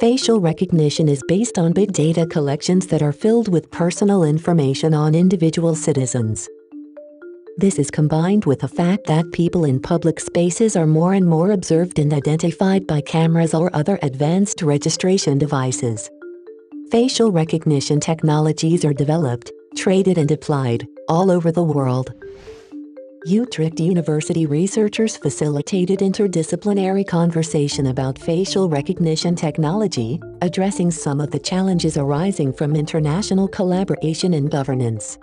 Facial recognition is based on big data collections that are filled with personal information on individual citizens. This is combined with the fact that people in public spaces are more and more observed and identified by cameras or other advanced registration devices. Facial recognition technologies are developed, traded and applied all over the world. Utrecht University researchers facilitated interdisciplinary conversation about facial recognition technology, addressing some of the challenges arising from international collaboration and governance.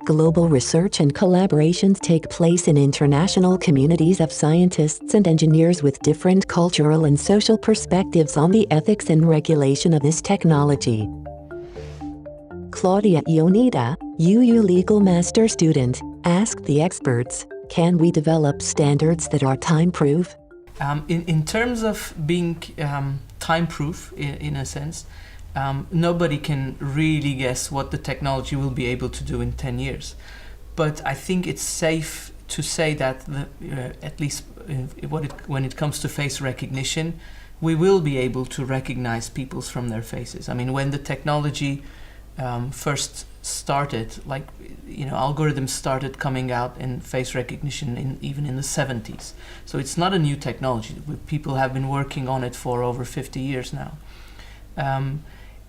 Global research and collaborations take place in international communities of scientists and engineers with different cultural and social perspectives on the ethics and regulation of this technology. Claudia Ionita, UU Legal Master student, asked the experts, can we develop standards that are time-proof? In terms of being time-proof, in a sense, nobody can really guess what the technology will be able to do in 10 years. But I think it's safe to say that, at least when it comes to face recognition, we will be able to recognize people from their faces. I mean, when the technology first started, algorithms started coming out in face recognition even in the 70s. So it's not a new technology. People have been working on it for over 50 years now.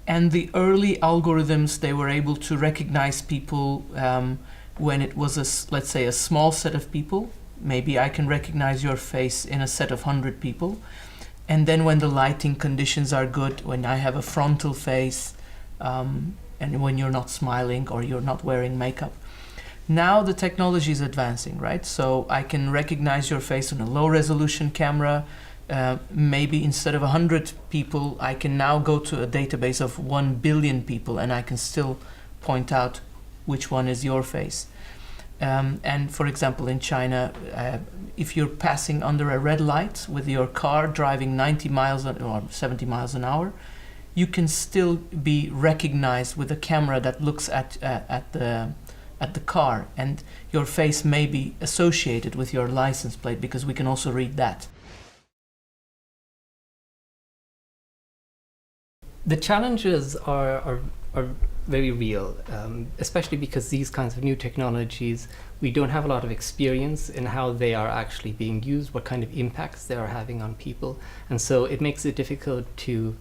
And the early algorithms, they were able to recognize people when it was, let's say, a small set of people. Maybe I can recognize your face in a set of 100 people. And then when the lighting conditions are good, when I have a frontal face, and when you're not smiling or you're not wearing makeup. Now the technology is advancing, right? So I can recognize your face on a low resolution camera. Maybe instead of 100 people, I can now go to a database of 1 billion people and I can still point out which one is your face. And for example, in China, if you're passing under a red light with your car driving 90 miles or 70 miles an hour, you can still be recognized with a camera that looks at the car, and your face may be associated with your license plate because we can also read that. The challenges are very real, especially because these kinds of new technologies, we don't have a lot of experience in how they are actually being used, what kind of impacts they are having on people, and so it makes it difficult to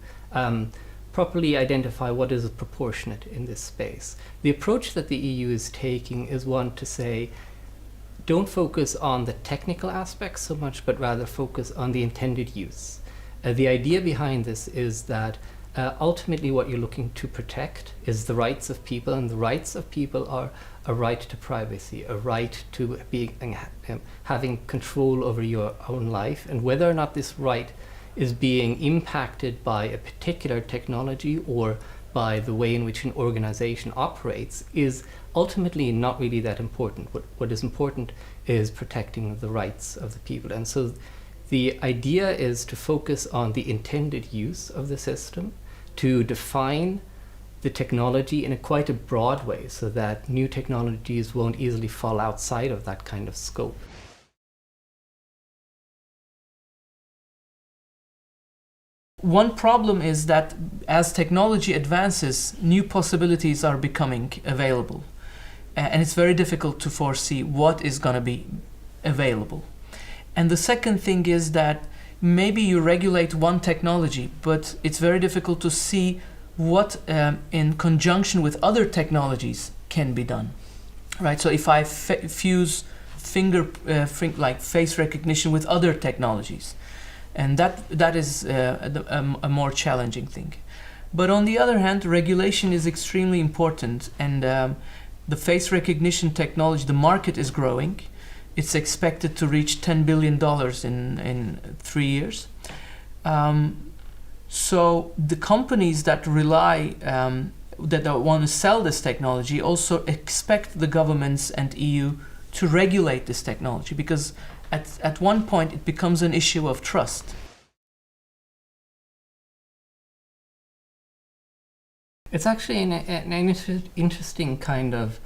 properly identify what is proportionate in this space. The approach that the EU is taking is one to say, don't focus on the technical aspects so much, but rather focus on the intended use. The idea behind this is that ultimately what you're looking to protect is the rights of people, and the rights of people are a right to privacy, a right to having control over your own life, and whether or not this right is being impacted by a particular technology or by the way in which an organization operates is ultimately not really that important. What is important is protecting the rights of the people. And so the idea is to focus on the intended use of the system, to define the technology in quite a broad way so that new technologies won't easily fall outside of that kind of scope. One problem is that as technology advances, new possibilities are becoming available. And it's very difficult to foresee what is going to be available. And the second thing is that maybe you regulate one technology, but it's very difficult to see what in conjunction with other technologies can be done. Right? So if I fuse like face recognition with other technologies, and that is a more challenging thing. But on the other hand, regulation is extremely important, and the face recognition technology, the market is growing. It's expected to reach $10 billion in 3 years. So the companies that rely, that want to sell this technology also expect the governments and EU to regulate this technology, because at one point it becomes an issue of trust. It's actually an interesting kind of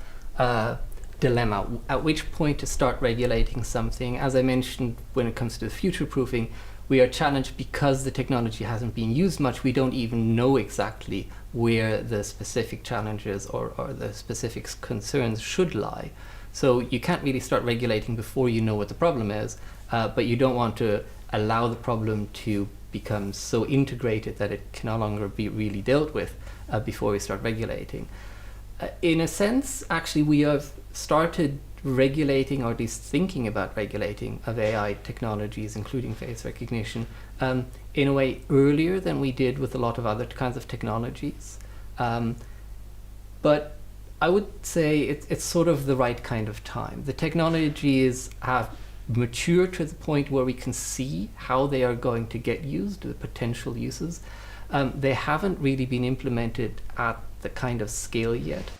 dilemma, at which point to start regulating something. As I mentioned, when it comes to future-proofing, We are challenged because the technology hasn't been used much. We don't even know exactly where the specific challenges or the specific concerns should lie. So you can't really start regulating before you know what the problem is, but you don't want to allow the problem to become so integrated that it can no longer be really dealt with before we start regulating. In a sense, actually, we have started regulating, or at least thinking about regulating, of AI technologies, including face recognition, in a way earlier than we did with a lot of other kinds of technologies. But I would say it's sort of the right kind of time. The technologies have matured to the point where we can see how they are going to get used, the potential uses. They haven't really been implemented at the kind of scale yet.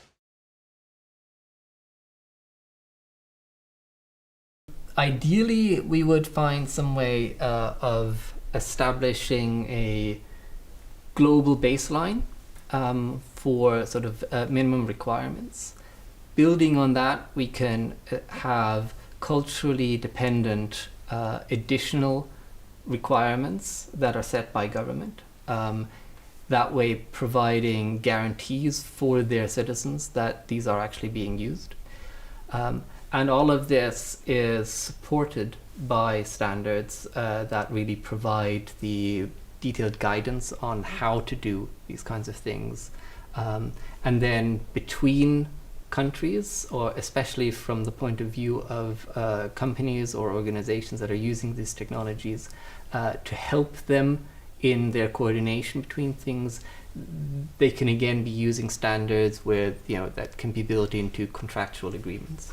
Ideally, we would find some way of establishing a global baseline for sort of minimum requirements. Building on that, we can have culturally dependent additional requirements that are set by government. That way providing guarantees for their citizens that these are actually being used. And all of this is supported by standards that really provide the detailed guidance on how to do these kinds of things. And then between countries, or especially from the point of view of companies or organizations that are using these technologies, to help them in their coordination between things, they can again be using standards where, that can be built into contractual agreements.